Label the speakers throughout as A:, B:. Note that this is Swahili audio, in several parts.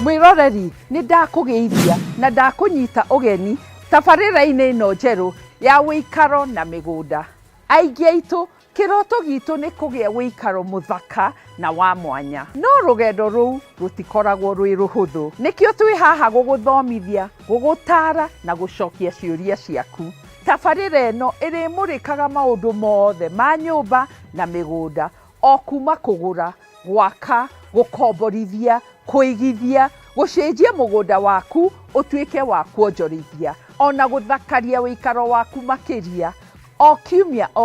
A: Mwiroreri ni ndakugeithia na ndakunyita ugeni tabarĩra-inĩ ĩno njerũ ya wĩikaro na mĩgũnda. Aingĩ aitũ kĩroto gitũ nĩ kũgĩa wĩikaro mũthaka na wa mwanya. No rũgendo rũu rũtikoragwo rwĩ rũhũthũ. Nĩkĩo twĩ haha gũgũthomithia, gũgũtara na gũcokia ciũria ciaku. Tabarĩra ĩno ĩrĩmũrĩkaga maũndũ mothe ma nyũmba na mĩgũnda, o kuma kũgũra, gwaka, gũkomborithia, kũigithia, gũcenjia mũgũnda waku ũtuĩke wa kuonjorithia, ona gũthakaria wĩikaro waku makĩria. O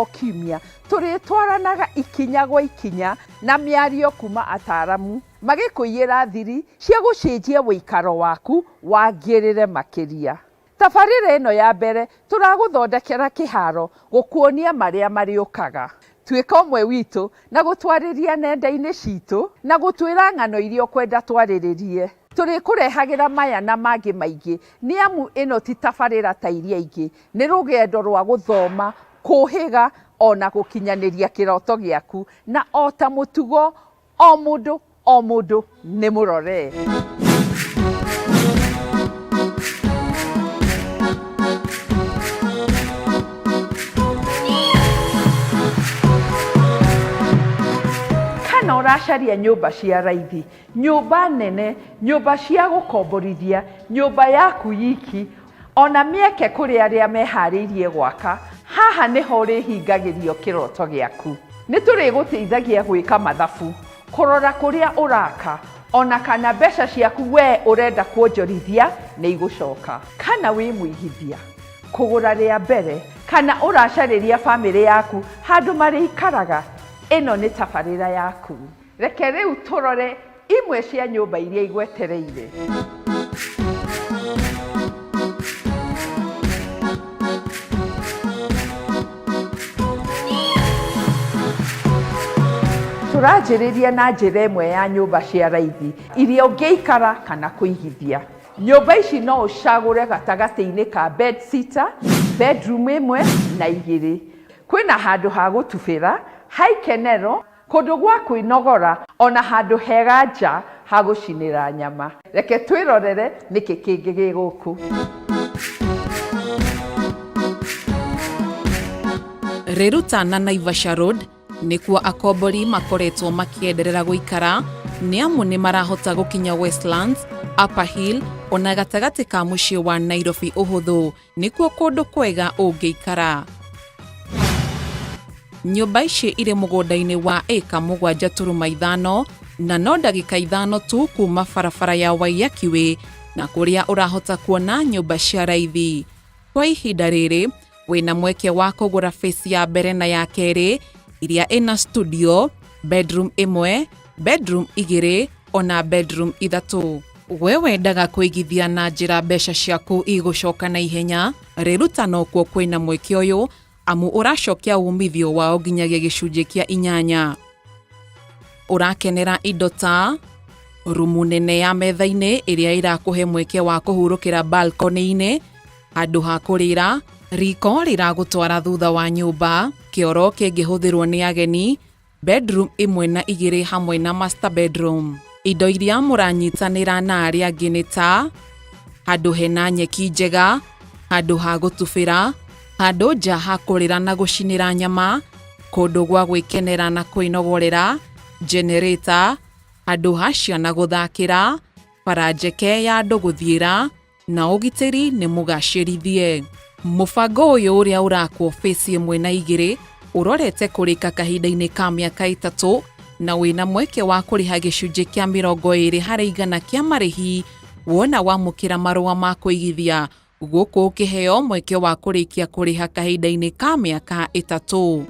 A: kiumia tũrĩtwaranaga ikinya gwa ikinya na mĩario kuma ataaramu magĩkũiyĩra thiri cia gũcenjia wĩikaro waku wagĩrĩre makĩria. Tabarĩra ĩno ya mbere tũragũthondekera kĩharo gũkuonia marĩa marĩũkaga. Tuĩka ũmwe witũ na gũtwarĩria nenda-inĩ citũ na gũtwĩra ng'ano iria ũkwenda twarĩrĩrie. Tũrĩkũrehagĩra maya na mangĩ maingĩ nĩ amu ĩno ti tabarĩra ta iria ingĩ, nĩ rũgendo rwa gũthoma, kũhĩga ona gũkinyanĩria kĩroto gĩaku, na o ta mũtugo o mũndũ nĩ mũrore. Kana ũracaria nyũmba cia raithi, nyũmba nene, nyũmba cia gũkomborithia, nyũmba yaku yiki, ona mĩeke kũrĩ arĩa meharĩirie gwaka, haha nĩho ũrĩhingagĩrio kĩroto gĩaku. Nĩ tũrĩgũteithagia gwĩka mathabu, kũrora kũrĩa ũraka, ona kana mbeca ciaku we ũrenda kuonjorithia nĩ igũcoka. Kana wĩ mũigithia, kũgũra rĩa mbere, kana ũracarĩria bamĩrĩ yaku handũ marĩikaraga, ĩno nĩ tabarĩra yaku. Reke rĩu tũrore imwe cia nyũmba iria igwetereire. Tũranjĩrĩria na njĩra ĩmwe ya nyũmba cia raithi iria ũngĩikara kana kũigithia. Nyũmba ici no ũcagũre gatagatĩ-inĩ ka bedsitter, bedroom ĩmwe na igĩrĩ. Kwĩna handũ ha gũtubĩra, ha ikenero, kũndũ gwa kwĩnogora, ona handũ hega nja ha gũcinĩra nyama. Reke twĩrorere nĩkĩ kĩngĩ gĩ gũkũ.
B: Reruta na Naivasha Road nĩkuo akombori makoretwo makĩenderera gũikara, nĩ amu nĩ marahota gũkinya Westlands, Upper Hill, ona gatagatĩ ka mũciĩ wa Nairobi ũhũthũ. Nĩkuo kũndũ kwega ũngĩikara. Nyũmba ici irĩ mũgũnda-inĩ wa ĩka 7.5 na no ndagĩka 5 tu kuma barabara ya Waiyaki Way, na kũrĩa ũrahota kuona nyũmba cia raithi. Kwa ihinda rĩrĩ, wĩna mweke wa kũgũra face ya mbere na ya kerĩ, iria ĩna studio, bedroom 1, bedroom 2, ona bedroom 3. We wendaga kũigithia na njĩra mbeca ciaku igũcoka na ihenya, Reruta no kuo kwĩna mweke ũyũ, amu ũracokia umithio wao nginyagia gĩcunjĩ kĩa 8. Ũrakenera indo ta rumu nene ya metha-inĩ ĩrĩa ĩrakũhe mweke wa kũhurũkĩra balcony-inĩ, handũ ha kũrĩra, riko rĩragũtwara thutha wa nyũmba, kĩoro kĩngĩhũthĩrwo nĩ ageni, bedroom 1 na 2 hamwe na master bedroom. Indo iria mũranyitanĩra na arĩa angĩ nĩ ta handũ hena nyeki njega, handũ ha gũtubĩra, handũ nja ha kũrĩra na gũcinĩra nyama, kũndũ gwa gwĩkenera na kwĩnogorera, generator, handũ ha ciana gũthakĩra, bara njeke ya andũ gũthiĩra, na ũgitĩri nĩ mũgacĩrithie. Mũbango ũyũ ũrĩa ũrakwo face 1 na 2 ũrorete kũrĩka kahinda-inĩ ka mĩaka 3 na wĩna mweke wa kũrĩha gĩcunjĩ kĩa 20% kĩa marĩhi wona wamũkĩra marũa ma kũigithia, gũkũ ũkĩheo mweke wa kũrĩkia kũrĩha kahinda-inĩ ka mĩaka 3.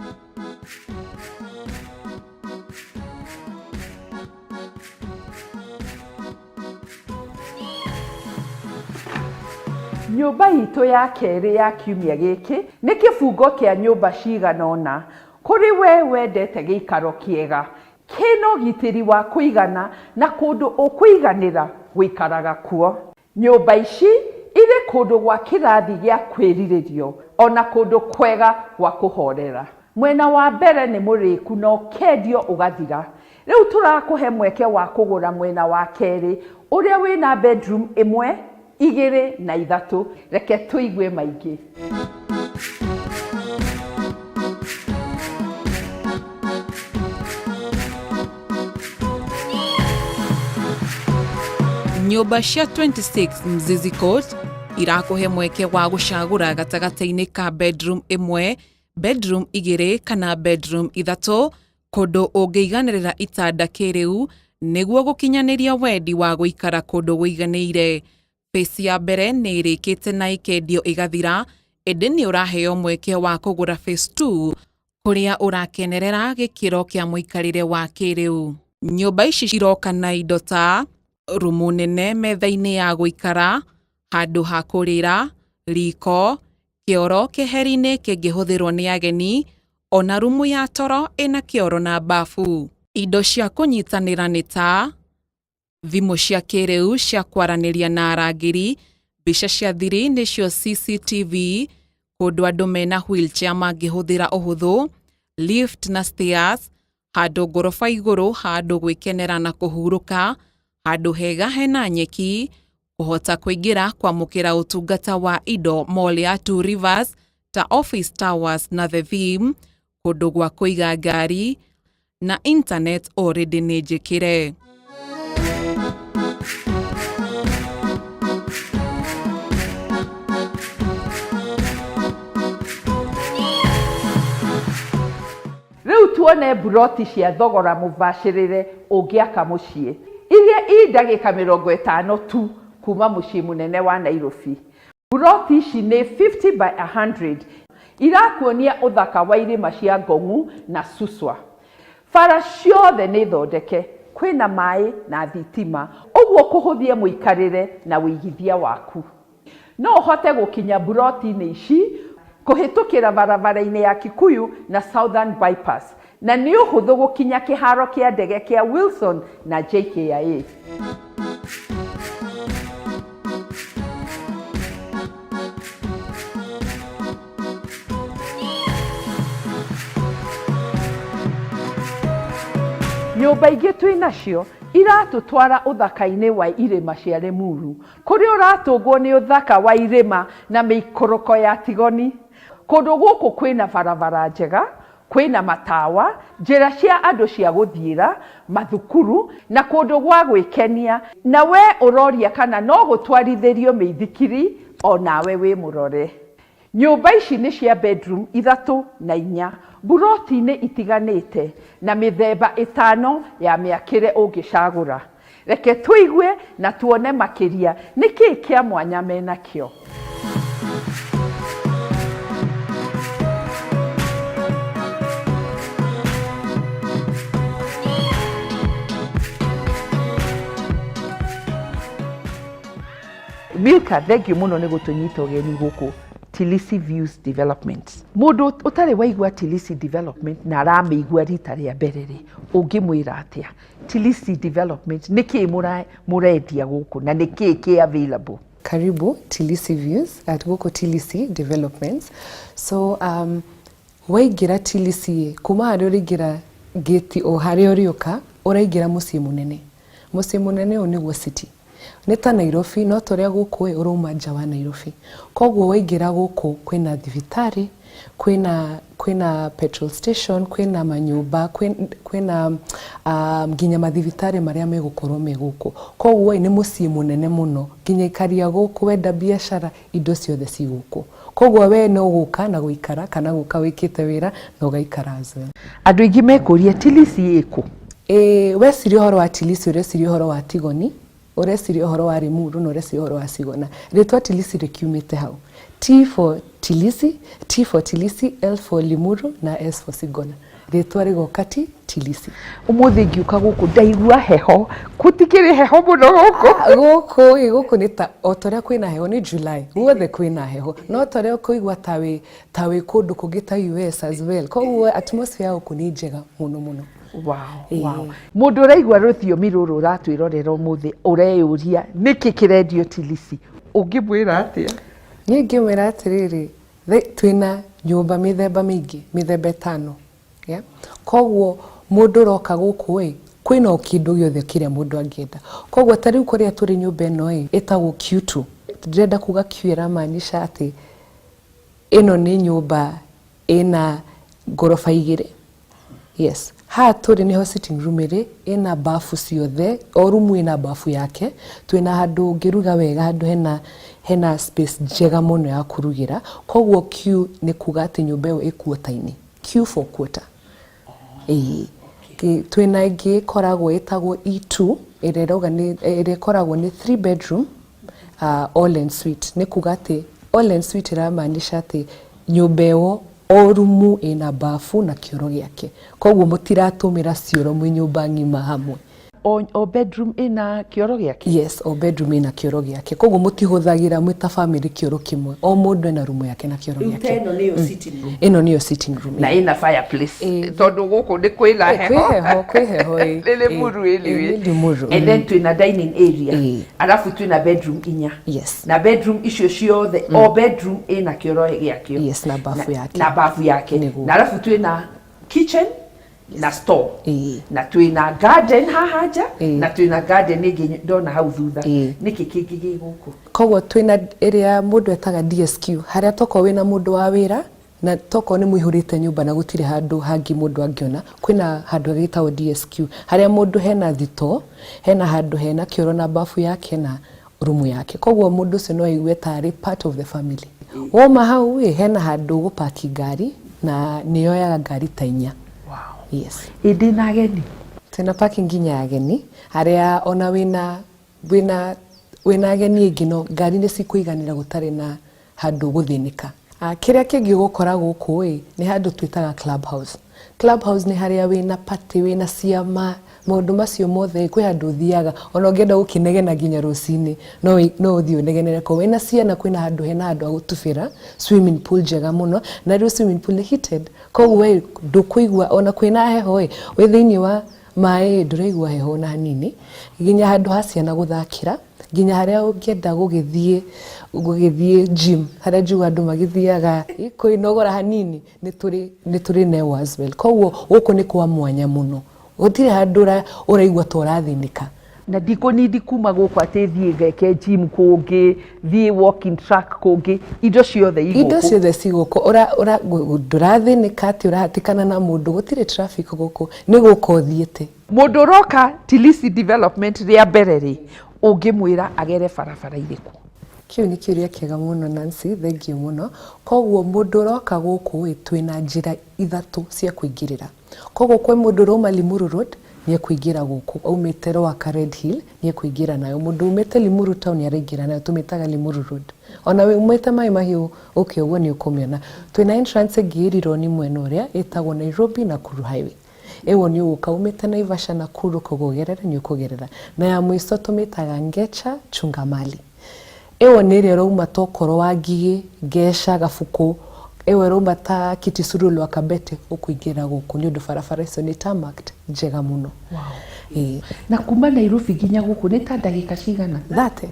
A: Nyũmba itũ ya kerĩ ya kiumia gĩkĩ nĩ kĩbungo kĩa nyũmba cigana ũna. Kũrĩ we wendete gĩikaro kĩega, kĩna ũgitĩri wa kũigana na kũndũ ũkũiganĩra gũikaraga kuo. Nyũmba ici irĩ kũndũ gwa kĩrathi gĩa kwĩrirĩrio, ona kũndũ kwega gwa kũhorera. Mwena wa mbere nĩ mũrĩku na ũkendio ũgathira. Rĩu tũrakũhe mweke wa kũgũra mwena wa kerĩ uria wina bedroom 1, 2 na 3. Reke tuigue maingi.
B: Nyumba cia 26 Mzizi Court irakuhe mweke wa gucagura gatagataini ka bedroom 1, bedroom 2 kana bedroom 3 kundu ungiiganirira itanda kiriu niguo gukinyaniria wendi wa guikara kundu guiganiire. Phase ya mbere ni irikite na ikendio igathira, indi ni uraheo mweke wa kugura phase 2 kuria urakenerera gikiro kia muikarire wa kiriu. Nyumba ici iroka na indo ta rumu nene metha-ini ya guikara, handu ha kurira, riko, kioro keheri-ini kingihuthirwo ni ageni, ona rumu ya toro ina kioro na bafu. Indo cia kunyitanira ni ta thimu cia kiriu cia kwaraniria na arangiri, mbica cia thiri nicio CCTV, kundu andu mena wheelchair mangihuthira uhuthu, lift na stairs, handu ngorofa iguru handu gwikenera na kuhuruka, handu hega hena nyeki, kuhota kuingira kwamukira utungata wa indo mall ya Two Rivers ta Office Towers na The Theme, kundu gwa kuiga ngari na internet already ni njikire.
A: Riu tuone buroti cia thogora mubashirire ungiaka mucii iria i ndagika 50 tu kuma mucii munene wa Nairobi. Buroti ici ni 50 by 100 irakuonia uthaka wa irima cia Ngong'u na Suswa. Bara ciothe ni thondeke, kwina mai na thitima, uguo kuhuthia muikarire na wigithia waku. No uhote gukinya buroti-ini ici kuhitukira barabara-ini ya Kikuyu na Southern Bypass, na ni uhuthu gukinya kiharo kia ndege kia Wilson na JKIA. Nyumba ingi twinacio iratutwara uthaka-ini wa irima cia Limuru, kuria uratungwo ni uthaka wa irima na mikoroko ya Tigoni. Kundu guku kwina barabara njega, kwina matawa, njira cia andu cia guthiira, mathukuru na kundu gwa gwikenia, na we uroria kana no gutwarithirio meithikiri onawe wi murore. Nyumba ici ni cia bedroom 3 na 4, buroti-ini itiganite na mithemba 5 ya miakire ungicagura. Reke tuigue na tuone makiria niki kia mwanya menakio. Milka, thank you muno ni gutunyita ugeni guku Tilisi Views Development. Mundu utari waigua Tilisi Development na arameigua rita ria mbere ri, ungimwira atia Tilisi Development niki murendia guku na niki ki available?
C: Karibu Tilisi Views at guku Tilisi Developments. So waigira Tilisi kuma ari urigira gate o hari urioka uraigira mucii munene. Mucii munene uniguo city. Neta Nairobi no toria guku uruma nja wa Nairobi. Koguo waigira guku kwina thibitari, kwina petrol station, kwina manyumba, kwina nginya mathibitari maria megukorwo me guku. Koguo ni mucii munene muno, nginya ikaria guku wenda biashara indo ciothe ci guku. Koguo we no guka na guikara kana guka wikite wira no gaikara zo.
A: Andu ingi mekuria Tilisi iku?
C: We siri horo wa Tilisi, ure siri horo wa Tigoni, ure siri horo wa Limuru, no ure siri horo wa Sigona. Ritwa Tilisi rikiumite hau. T for Tilisi, T for Tilisi, L for Limuru na S for Sigona. Ritwa rigokati Tilisi.
A: Umuthi ngiuka guku ndaigua heho, kutikiri heho muno guku.
C: Guku nita otoria kwina heho ni July. Guothe kwina heho. No toria kuigwa tawe kundu kugita US as well. Koguo atmosphere guku ni njega muno.
A: Wow. Mundu uraigua ruthiomi ruru ratwirorera umuthi ureyuria niki kirendio Tilisi, ungimwira atia?
C: Ni ngimwira atiriri, twina nyumba mithemba mingi, mithemba 5. Yeah? Koguo mundu roka guku kwina okindu giothe kiria mundu angienda kogwo tariu kuria turi nyumba ino etagwo Q2 ndrenda kuga Q iramaanisha ati ino ni nyumba ina gorofa igire. Yes, ha turi niho sitting room iri ina bafu ciothe o room ina bafu yake twina handu ngiruga wega handu hena space njega muno ya kurugira kogwo Q ni kuga ati nyumba iyo ikuota-ini Q for quarter. Twina ingi koragwo etagwo E2 ire koragwo ni 3 bedroom all en suite ni kuga ati all en suite iramaanisha ati nyumba iyo o rumu ina bafu na kioro giake kogwo mutiratumira cioro mwi nyumba ngima hamwe.
A: O bedroom ina kioro giake?
C: Yes, o bedroom ina kioro giake kogwo mutihuthagira mwita family kioro kimwe o mundu ena rumu yake na kioro giake.
A: Ino niyo sitting room.
C: Ino niyo sitting room
A: na ina fireplace tondu guku ni kwina heho
C: kwiheho
A: lele muru eliwe
C: ni muru.
A: And then twina dining area alafu twina bedroom inya.
C: Yes,
A: na bedroom icio ciothe o bedroom ina kioro giake.
C: Yes, na bafu yake
A: na bafu yake na alafu twina kitchen na store na twina garden hahaja na twina garden ingi ndona hau thutha niki kingi giguku
C: kogwo twina area mundu etaga DSQ haria toko wina mundu wa wira na toko ni muihurite nyumba na gutire handu hangi mundu angiona kwina handu gitagwo DSQ haria mundu hena thito hena handu hena kioro na bafu yake na rumu yake kogwo mundu ucio no aigue tari part of the family. Woma hau hena handu gupaki ngari na niyoyaga ngari ta 4. Yes.
A: Idina ageni.
C: Tena parking nginya ageni haria ona wina ageni ingino ngari ni cikuiganira gutari na handu guthinika. Kiria kingi gukora guku ni handu twitaga clubhouse. Clubhouse ni haria wina party wina ciama maundu macio mothe kwi handu thiaga ona ungienda gukinegena nginya rucini no uthii unegenere ko wina ciana kwina handu hena handu agutubira swimming pool njega muno na rio swimming pool ni heated kogwo we ndukuigua ona kwina heho we thiini wa mai nduraigua heho na hanini nginya handu ha ciana guthakira nginya haria ungienda gugithie gym haria njuga andu magithiaga kwinogora hanini ni turi neo as well kogwo guku ni kwa mwanya muno gutire handu uraigua to rathinika
A: na ndiko nindi kuma guku ati thie ngeke gym kungi thie walking track kungi indo ciothe
C: ciguku ura ndurathinika ati urahatikana na mundu gutire traffic guku ni guko thiete
A: mundu roka Tilisi development ria bereri ungimwira agere barabara iriku.
C: Kiu ni kiuria kiega muno Nancy, thank you muno. Kogwo mundu roka guku twina njira ithatu cia kuingirira. Kogwo kwe mundu roma Limuru Road ni kuingira guku aumite Rwaka Red Hill ni kuingira nayo mundu umite Limuru town yaringira nayo tumitaga Limuru Road. Ona we umite Mai Mahiu ukiugo ni ukumiona. Twina entrance girirwo ni mwena uria etagwo Nairobi Nakuru Highway. Ewo ni uka umite Naivasha Nakuru kugogerera ni ukugerera. Na ya mwiso tumitaga Ngecha Chungamali. Ewo nire rauma tokoro wa Ngigĩ, Ngeca, Gabuku, ewo rauma ta Kitisuru lwa Kabete ukuingira guku ni undu barabara icio ni tarmacked njega muno.
A: Wow. Na kuma Nairobi nginya guku ni ta ndagika cigana?
C: 30.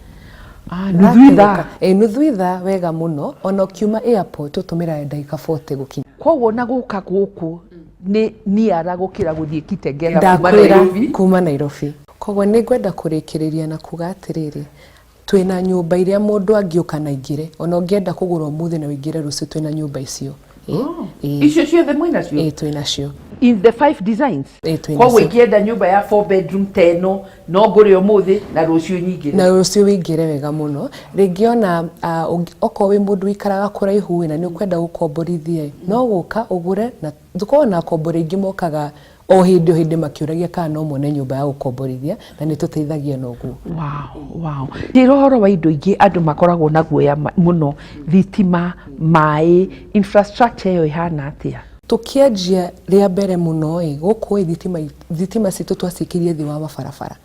A: Nuthu
C: ithaa wega muno ona ukiuma airport utumira ndagika 40 gukinya.
A: Kogwo na guka guku ni ara gukira guthie Kitengela kuma Nairobi.
C: Kuma Nairobi. Kogwo ni ngwenda kurikiriria na kuga atiriri twina nyumba iria mundu angiuka na ingire ona ungienda kugura umuthi na wingire rucio twina nyumba icio
A: icio ciothe mwina cio
C: twina cio
A: in the 5 designs
C: kwa
A: ingienda nyumba ya 4 bedroom 10 no ngure umuthi na rucio nyingire
C: na rucio wingire wega muno ringiona oko wi mundu ikaraga kuraihu na ni ukwenda gukomborithia no guka ugure na tukona kombore ingi mokaga o hindi makiuragia kana no mone nyumba ya gukomborithia na ni tuteithagia noguo.
A: Wow. Ndirohoro wa indo ingi andu makoragwo na guoya muno thitima mai infrastructure yo ihana atia
C: tukianjia ria mbere muno guku thitima citu twacikirie thi wa mabarabara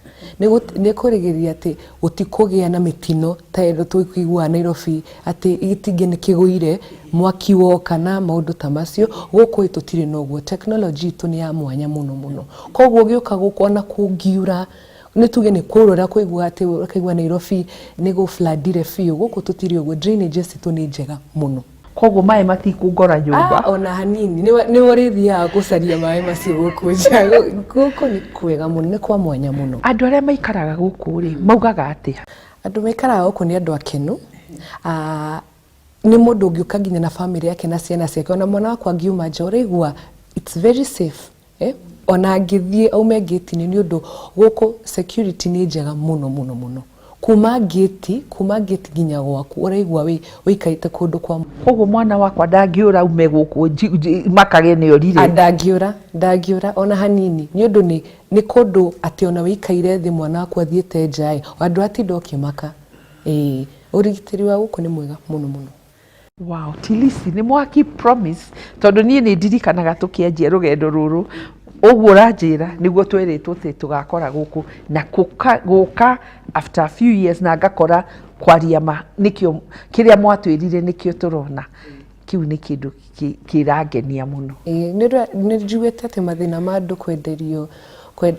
C: ni kurigiria ati gutikugia na mitino ta ero twikuigua Nairobi ati itingi ni kiguire mwaki woka na maundu ta macio guku tutire noguo technology tu ni ya mwanya muno kogwo giuka guku ona kungiura ni tuge ni kurora kuigua ati ukaigua Nairobi ni go floodire fiu guku tutire uguo drainage citu ni njega muno.
A: koguo maĩ matikũngora nyũmba
C: ona hanini nĩ ũrĩthiaga gũcaria maĩ macio gũkũ nja gũkũ nĩ kwega mũno nĩ kwa mwanya mũno
A: andũ arĩa maikaraga gũkũ rĩ maugaga atĩa
C: andũ maikaraga gũkũ nĩ andũ akenu nĩ mũndũ ũngĩũka nginya na family yake na ciana ciake ona mwana wakwa angiuma nja ũraigua it's very safe ona angĩthiĩ aume gate-inĩ nĩ ũndũ gũkũ security nĩ njega mũno mũno mũno kuma gate nginya gwaku ũraigua wĩikarĩte kũndũ kwa
A: koguo mwana wakwa ndangĩũra ume gũkũ makage nĩ orire
C: ndangĩũra ona hanini nĩ ũndũ nĩ kũndũ atĩ ona wĩikaire thĩ mwana wakwa athiĩte nja andũ atinda ũkĩmaka ũrigitĩri wa gũkũ nĩ mwega mũno mũno
A: wow Tilisi nĩ mwaki promise tondũ niĩ nĩ ndirikanaga tũkĩanjia rũgendo rũrũ ũguo ũranjĩra nĩguo twĩrĩtwo atĩ tũgakora gũkũ na gũka after a few years na ngakora kwaria ma nĩkĩo kĩrĩa mwatwĩrire nĩkĩo tũrona kiu nĩ kĩndũ kĩrangenia mũno
C: nĩ njiguĩte atĩ mathĩna ma andũ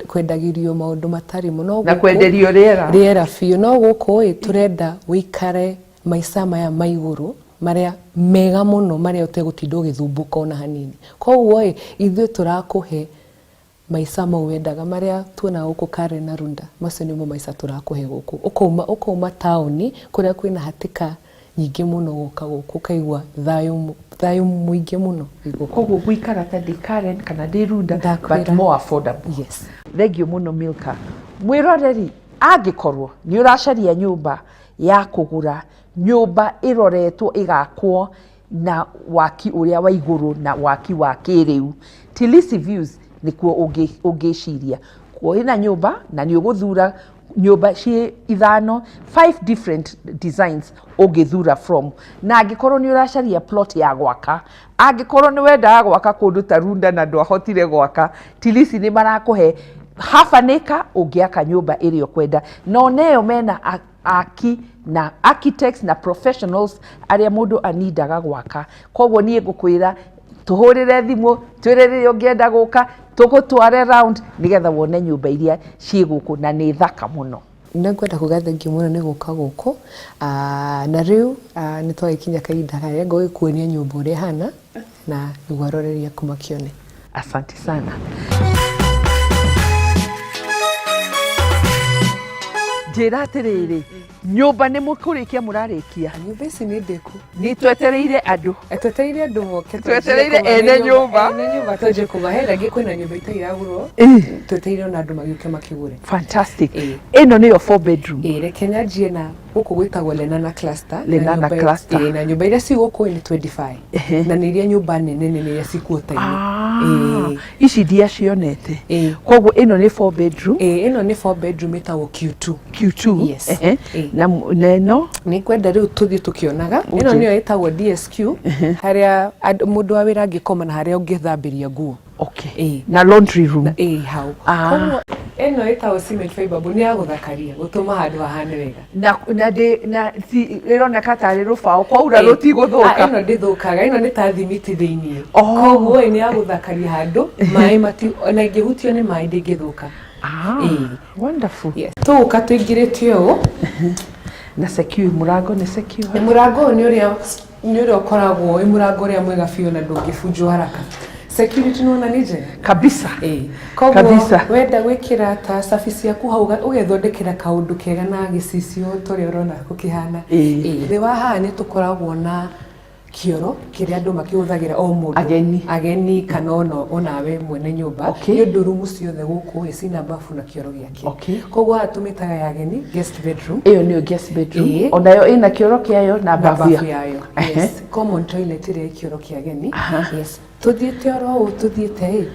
C: kwendagĩrio maũndũ matarĩ mo
A: na kwenderio
C: rĩera biũ no gũkũ tũrenda wĩikare maica maya ma igũrũ marĩa mega mũno marĩa ũtegũtinda ũgĩthumbũka ona hanini koguo ithuĩ tũrakũhe maica mau wendaga marĩa tuona gũkũ Karen na Runda macio nĩmo maica tũrakũhe gũkũ ũkauma taũni kũrĩa kwĩna hatĩka nyingĩ mũno gũka gũkũ kaigua thayũ mũingĩ mũno
A: koguo gũikara ta ndĩ Karen kana ndĩ Runda but more affordable
C: yes
A: thengiũ mũno Milka mwĩroreri angĩkorwo nĩ ũracaria nyũmba ya kũgũra nyũmba ĩroretwo ĩgakwo na waki ũrĩa wa igũrũ na waki wa kĩrĩu Tilisi Views nĩkuo ũngĩciria kuoina nyũmba na nĩ ũgũthura nyũmba ciĩ 5 different designs ũngĩthura from na angĩkorwo nĩ ũracaria plot ya gwaka angĩkorwo nĩ wendaga gwaka kũndũ ta Runda na ndwahotire gwaka Tilisi nĩ marakũhe half an acre ũngĩaka nyũmba ĩrĩa ũkwenda no neyo mena aki na architects na professionals arĩa mũndũ anindaga gwaka koguo niĩ ngũkwĩra tuhũrĩre thimũ twĩrĩrĩre ũngĩenda gũka tũgũtware round nĩgetha wone nyũmba iria ciĩ gũkũ na nĩ thaka mũno
C: nĩngwenda kuga thengiũ mũno nĩ gũka gũkũ na rĩu nĩ twagĩkinya kahinda karĩa ngũgĩkuonia nyũmba ũrĩa hana na nĩguo aroreria kuma kĩone
A: asante sana njĩra atĩrĩrĩ nyũmba nĩ mũkũrĩkia mũrarĩkia
C: nyũmba ici nĩ ndĩku
A: nĩ twetereire andũ
C: moke
A: twetereire ene nyũmba
C: twanjie kũmahe rangĩ kwĩna nyũmba itaragũrwo twetereire ona andũ magĩũke makĩgũre
A: fantastic ĩno nĩyo 4 bedroom
C: reke nyanjie na gũkũ gwĩtagwo Lenana Cluster
A: na
C: nyũmba iria ci gũkũ nĩ 25 na nĩ iria nyũmba nene iria cikuota-inĩ
A: ici ndia cionete koguo ĩno nĩ 4 bedroom
C: ĩno nĩ 4 bedroom ĩtagwo
A: Q2
C: yes
A: na ĩno
C: nĩ kwenda rĩu tũthiĩ tũkĩonaga ĩno nĩyo ĩtagwo DSQ harĩa mũndũ wa wĩra angĩkoma na harĩa ũngĩthambĩria nguo
A: na laundry room
C: hau koguo ĩno ĩtagwo cement fiber nĩ ya gũthakaria gũtũma handũ hahane wega
A: na ĩroneka tarĩ rũbaũ kwaura rũtigũthũka
C: ĩno ndĩthũkaga ĩno nĩ ta thimiti thĩinĩ koguo nĩ ya gũthakaria handũ maĩ ona ingĩhutio nĩ maĩ ndĩngĩthũka
A: wonderful
C: tũgũka tũingĩrĩtio ũũ
A: na secure mũrango nĩ secure
C: mũrango ũyũ nĩ ũrĩa ũkoragwo mũrango ũrĩa mwega biũ na ndũngĩbunjwo haraka security nona nĩ njega
A: kabisa
C: koguo wenda gwĩkĩra ta cabi ciaku hau ũgethondekera kaũndũ kega na gĩcicio tũrĩa ũrona gũkĩhana thĩ wa haha nĩ tũkoragwo na kioro kĩrĩa andũ makĩhũthagĩra o mũndũ ageni kana onawe mwene nyũmba nĩ ũndũ rumu ciothe gũkũ cina bafu na kioro gĩake koguo haha tũmĩtaga ya ageni guest bedroom
A: ĩyo nĩyo guest bedroom onayo ĩna kioro kĩayo na bafu
C: yayo common toilet ĩrĩa kioro kĩa ageni tuthiĩte oro ũũ tuthiĩte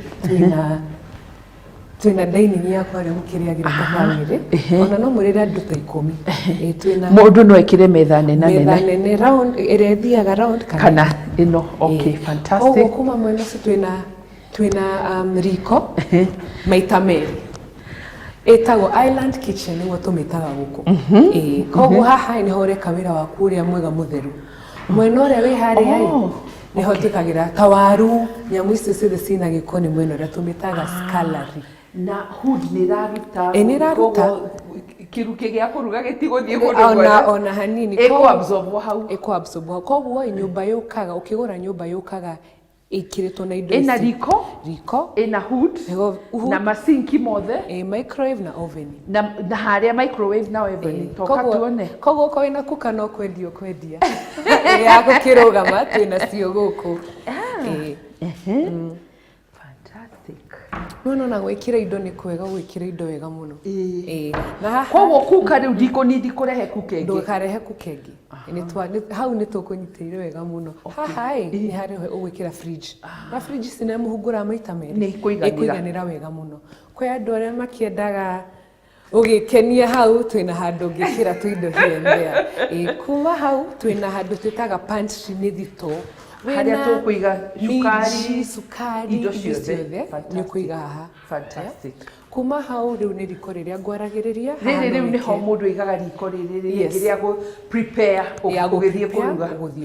C: twĩna dining ya kwarĩa mũkĩrĩagĩra ta bamĩrĩ ona no mũrĩre andũ ta 10 twĩna
A: mũndũ no ekĩre metha nene
C: round ĩrĩa ĩthiaga round
A: kana ĩno fantastic
C: koguo kuma mwena ũcio twĩna riko maita merĩ ĩtagwo island kitchen nĩguo tũmĩtaga gũkũ koguo haha nĩho ũreka wĩra waku ũrĩa mwega mũtheru mwena ũrĩa wĩ harĩa nĩho twĩkagĩra ta waru nyamũ icio ciothe cina gĩko nĩ mwena ũrĩa tũmĩtaga scullery
A: na hood nĩ ĩraruta kiruki gĩa kũruga gĩtigũthiĩ kũndũ
C: ona hanini
A: ĩkũ-absorb hau
C: ĩkũ-absorb koguo nyũmba yũkaga ũkĩgũra nyũmba yũkaga ĩkĩrĩtwo na indo ici
A: ĩna riko ĩna hood na masinki mothe
C: microwave na oven
A: na harĩa microwave na oven toka tuone
C: koguo ko ina kuka no kwendia ya gũkĩrũgama twĩna cio gũkũ
A: fantastic
C: na gwĩkĩra indo nĩ kwega gwĩkĩra indo wega mũno
A: na koguo kuka rĩu ndikũnindi kũrehe kuka ĩngĩ
C: ndũkarehe kuka ĩngĩ hau nĩ tũkũnyitĩire wega mũno haha nĩ harĩa ũgwĩkĩra fridge na fridge ici nĩ mũhungũra maita merĩ ĩkũiganĩra wega mũno kwĩ andũ arĩa makĩendaga ũgĩkenia hau twĩna handũ ũngĩkĩra tũindo hienea kuma hau twĩna handũ twĩtaga pantry nĩ thitoo
A: harĩa tũkũiga
C: cukari
A: indo ciothe
C: nĩ kũiga haha
A: fantastic
C: kuma hau rĩu nĩ riko rĩrĩa ngwaragĩrĩria
A: rĩu nĩho mũndũ aigaga riko rĩrĩ rĩngĩ rĩa prepare gũgĩthiĩ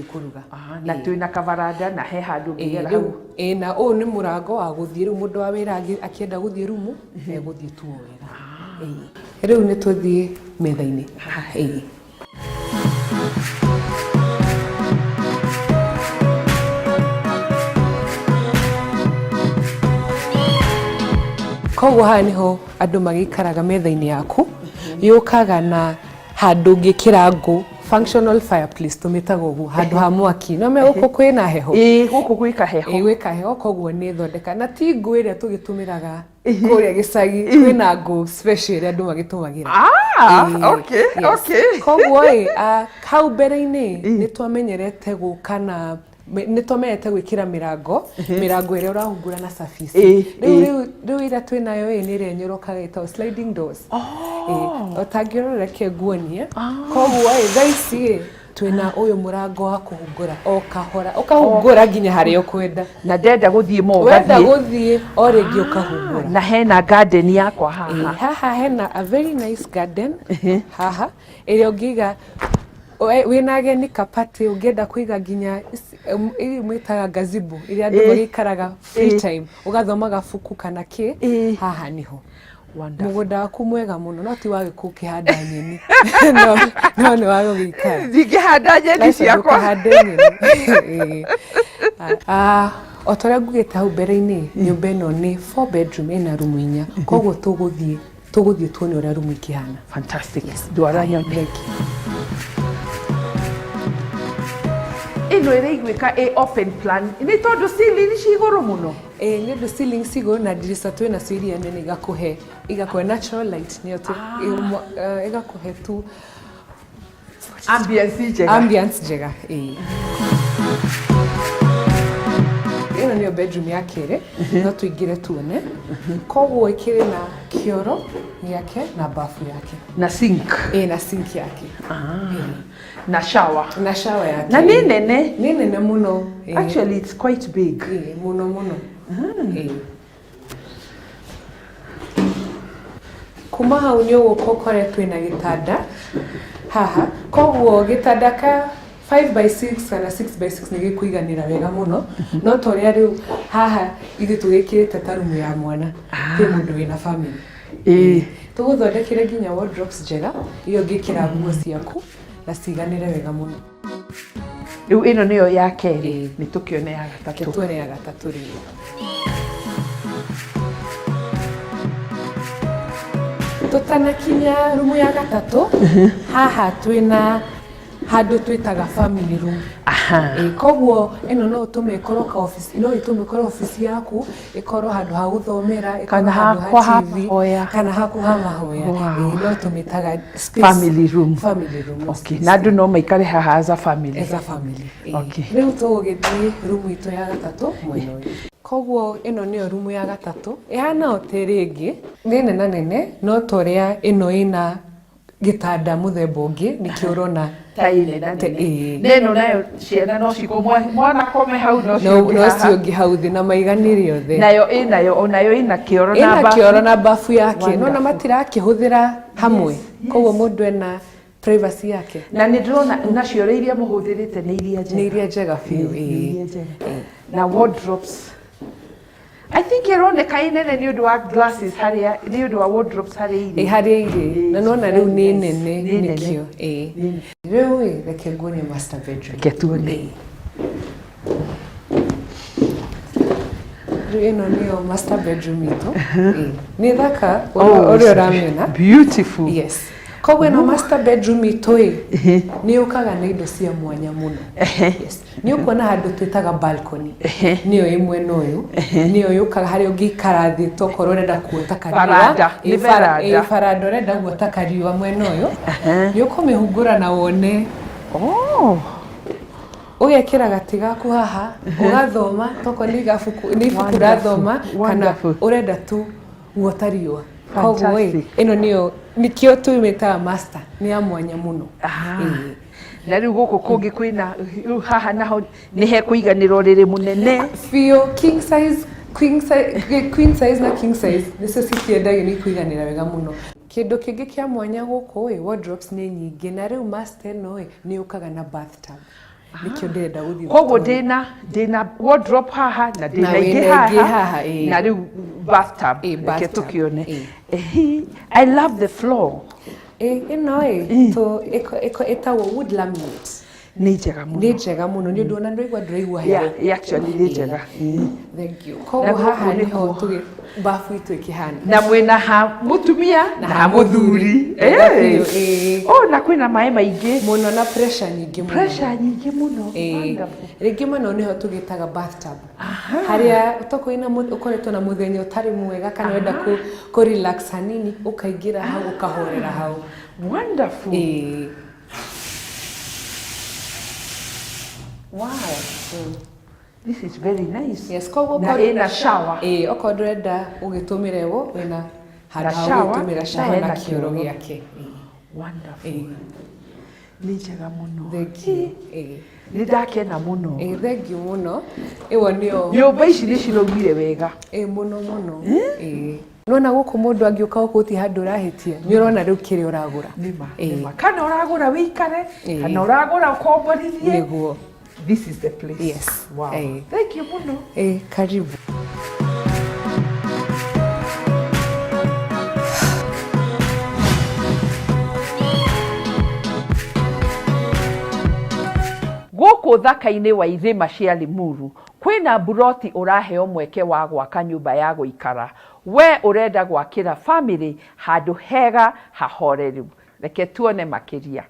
A: kũruga na twĩna kavaranda na he handũ ũngĩgera hau
C: na ũũ nĩ mũrango wa gũthiĩ rĩu mũndũ wa wĩra akĩenda gũthiĩ rumu egũthiĩ tu wĩra rĩu nĩ tũthiĩ metha-inĩ koguo haha nĩho andũ magĩikaraga metha-inĩ yaku yũkaga na handũ ũngĩkĩra ngũ functional fireplace tũmĩtaga ũguo handũ ha mwaki no gũkũ kwĩna heho
A: gũkũ gwĩ kaheho
C: koguo nĩ thondeka na ti ngũ ĩrĩa tũgĩtũmĩraga kũrĩa gĩcagi kwĩna ngũ special ĩrĩa andũ magĩtũmagĩra koguo hau mbere-inĩ nĩ twamenyerete gũka na nĩ tũmenyete gwĩkĩra mĩrango ĩrĩa ũrahungura na surface rĩu ĩrĩa twĩnayo nĩ ĩrĩa nyorokaga ĩtagwo sliding doors ũtangĩrora reke nguonie koguo thaa ici twĩna ũyũ mũrango wa kũhungũra o kahora ũkahungũra nginya harĩa ũkwenda
A: na ndenda gũthiĩ mo
C: wenda gũthiĩ o rĩngĩ ũkahungũra
A: na hena garden yakwa
C: haha hena a very nice garden haha ĩrĩa ũngĩiga wĩna ageni kapati ũngĩenda kũiga nginya mwĩtaga gazebo iria andũ magĩikaraga free time ũgathoma gabuku kana kĩ haha niho mũgũnda waku mwega mũno no ti wa gĩkũ ũkĩhanda nyeni no nĩ wa gũgĩikara
A: ndingĩhanda nyeni ciakwa
C: o ta ũrĩa ngugĩte hau mbere-inĩ nyũmba ĩno nĩ 4 bedroom ĩna rumu 4 koguo tũgũthiĩ tuone ũrĩa rumu ikĩhana
A: fantastic ndwara nyambe ino ĩrĩa igwĩka open plan nĩ tondũ ceiling ci igũrũ mũno
C: nĩ ũndũ ceiling ci igũrũ na ndirica twĩna cio iria nene igakũhe natural light nĩyo igakũhe tu ambience njega ĩno nĩyo bedroom ya kerĩ no tũingĩre tuone koguo ĩkĩrĩ na kĩoro gĩake na bafu yake
A: na sink
C: na sink yake
A: na shower
C: yake
A: na nĩ nene
C: mũno
A: actually it's quite big
C: mũno kuma hau nĩ ũgũka ũkore twĩna gĩtanda haha koguo gĩtanda ka 5x6 kana 6x6 nĩ gĩkũiganĩra wega mũno no ta ũrĩa rĩu haha ithuĩ tũgĩkĩrĩte ta rumu ya mwana kwĩ mũndũ wĩna family tũgũthondekere nginya wardrobes njega iyo ũngĩkĩra nguo ciaku na ciganĩre wega mũno
A: rĩu ĩno nĩyo ya kerĩ nĩ tũkĩone ya gatatũ
C: tuone ya gatatũ rĩu tũtanakinya rumu ya gatatũ haha twĩna handũ twĩtaga family room koguo ĩno no ũtũme ĩkorwo ka office no ĩtũme ĩkorwo office yaku ĩkorwo handũ ha gũthomera
A: kana handũ ha TV
C: kana haku ha mahoya no tũmĩtaga
A: family room
C: okay
A: na andũ no maikare haha as a family
C: okay rĩu tũgũgĩthiĩ rumu itũ ya gatatũ mwena ũyũ koguo ĩno nĩyo rumu ya gatatũ ĩhana hoteri ĩngĩ nĩ nene no ta ũrĩa ĩno ĩna gĩtanda mũthemba ũngĩ nĩkĩo ũrona
A: neno nayo ciana no cikomwe mwana kome hau no
C: cio ũngĩ hau thĩ na maiganĩre othe
A: nayo ĩna kĩoro
C: na bafu yake no na matirakĩhũthĩra hamwe koguo mũndũ ena privacy yake
A: na nĩ ndĩrona nacio iria mũhũthĩrĩte nĩ iria njega
C: biũ
A: na wardrobes I think ironeka inene ni undu wa glasses haria ni undu wa wardrobes haria
C: haria iri na nona riu ni nene nikio riu reke nguone master bedroom
A: ketuone
C: ino niyo master bedroom ito ni thaka uri uramena
A: beautiful
C: yes koguo ino master bedroom ito ni ukaga na indo cia mwanya muno yes ni ukuona handu twitaga balcony niyo imwe noyu niyo yukaga hari ungikara thi tokorwo urenda kuota kariwa faranda urenda guota kariwa mwena uyu ni ukumihungura na wone ugekira gati gaku haha ugathoma toko ni ibuku urathoma kana urenda tu guota riwa koguo ino niyo nikio tuimetaga master ni ya mwanya muno
A: na riu guku kungi kwina haha naho ni he kuiganirwo riri munene
C: fio king size queen size na king size nicio citiendagio ni kuiganira wega muno kindu kingi kia mwanya guku wardrobes ni nyingi na riu master no ni ukaga na bathtub nikio ndenda guthii
A: koguo ndina wardrobe haha na ndina ingi haha na riu bathtub ke tukione I love the floor
C: ino to etawo wood laminate
A: ni njega muno
C: ni undu ona ndoigwa ndiraigua heho
A: actually ni njega
C: thank you koguo haha niho tugi bafu itu ikihana
A: na mwena ha mutumia na ha muthuri na kwina mai maingi
C: muno na pressure nyingi
A: muno
C: ringi muno niho tugitaga bathtub haria tokoina ukoretwo na muthenya utari mwega kana wenda ku relax hanini ukaingira hau ukahorera hau
A: wonderful wow this is very nice
C: yes koguo
A: na shower
C: oko ndurenda ugitumire wo wina hada ugitumira shower na kioro giake
A: wonderful ni njega muno
C: thank you
A: ni ndakena muno
C: thank you muno iwo nio
A: nyumba ici ni cirogire wega
C: muno nona guku mundu angiuka gukuti handu urahitia ni urona riu kiri uragura
A: nima kana uragura wikare kana uragura ukomborithie
C: niguo
A: this is the place
C: yes
A: wow thank you muno
C: karibu
A: guku thaka-ini wa irima cia Limuru kwina buroti uraheo mweke wa gwaka nyumba ya guikara we urenda gwakira family handu hega hahoreru reke tuone makiria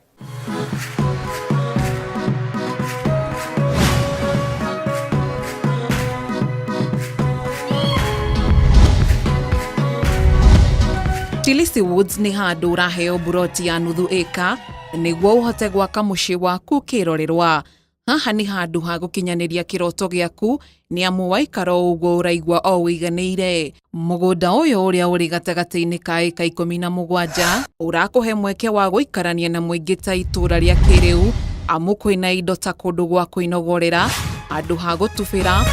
B: Tilisi Woods ni handu uraheo buroti ya nuthu eka niguo uhote gwaka mucii waku kirorerwa haha ni handu ha gukinyaniria kiroto giaku ni amu waikaro uguo uraigua o wiganiire mugunda uyu uria uri gatagati-ini ka eka 17 urakuhe mweke wa guikarania na muingi ta itura ria kiriu amu kwina indo ta kundu gwa kuinogorera andu ha gutubira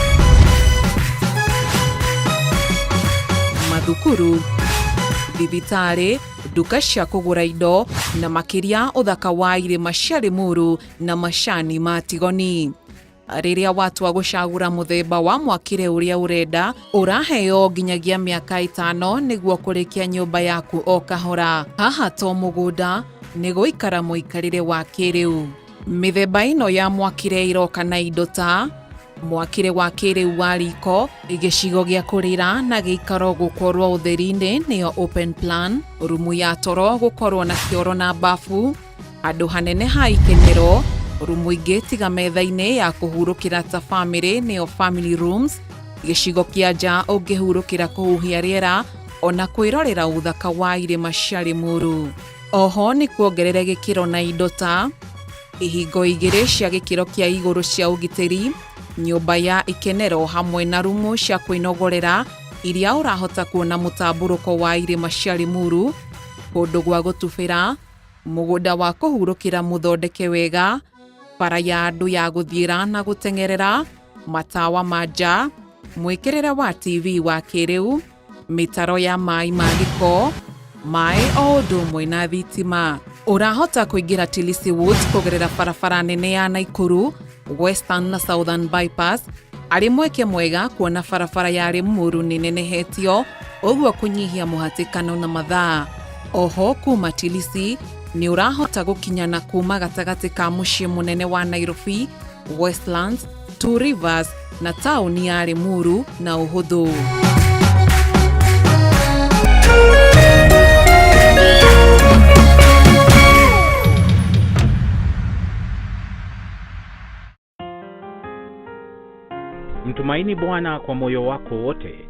B: mathukuru thibitari duka cia kugura indo na makiria uthaka wa irima cia Limuru na macani ma Tigoni riria watu wa gucagura muthemba wa mwakire uria urenda uraheo nginyagia miaka 5 niguo kurikia nyumba yaku o kahora haha to mugunda ni guikara muikarire wa kiriu mithemba ino ya mwakire iroka na indo ta mwakire wa kiriu wa riko igicigo gia kurira na giikaro gukorwo utheri-ini niyo open plan rumu ya toro gukorwo na kioro na bafu andu hanene ha ikenero rumu ingi tiga metha-ini ya kuhurukira ta family niyo family rooms gicigo kia nja ungihurukira kuhuhia riera ona kwirorera uthaka wa irima cia Limuru oho ni kuongerere gikiro na indo ta ihingo igiri cia gikiro kia iguru cia ugitiri nyumba ya ikenero hamwe na rumu cia kwinogorera iria urahota kuona mutamburuko wa irima cia Limuru kundu gwa gutubira mugunda wa kuhurukira muthondeke wega bara ya andu ya guthiira na gutengerera matawa manja mwikirire wa TV wa kiriu mitaro ya mai ma giko mai o ndumwe na thitima urahota kuingira Tilisi Woods kugerera barabara nene ya Naikuru Western na Southern bypass Arĩ mweke mwega kuona barabara ya Limuru nĩnenehetio ũguo kũnyihia mũhatĩkano na mathaa. Oho kuma Tilisi nĩ ũrahota gũkinyana kuma gatagatĩ ka mũciĩ mũnene wa Nairobi, Westlands, Two Rivers na taũni ya Limuru na ũhũthũ.
D: Mtumaini Bwana kwa moyo wako wote